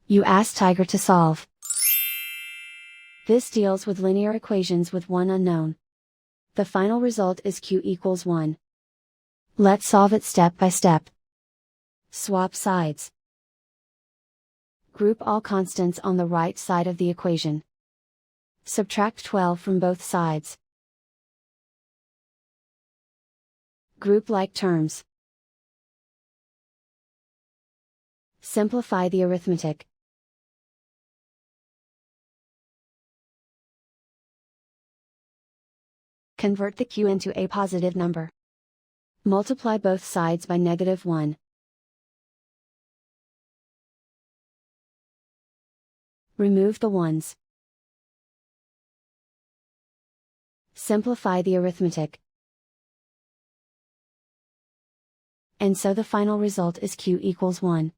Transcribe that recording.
You ask Tiger to solve. This deals with linear equations with one unknown. The final result is q equals 1. Let's solve it step by step. Swap sides. Group all constants on the right side of the equation. Subtract 12 from both sides. Group like terms. Simplify the arithmetic. Convert the q into a positive number. Multiply both sides by -1. Remove the ones. Simplify the arithmetic. And so the final result is q equals 1.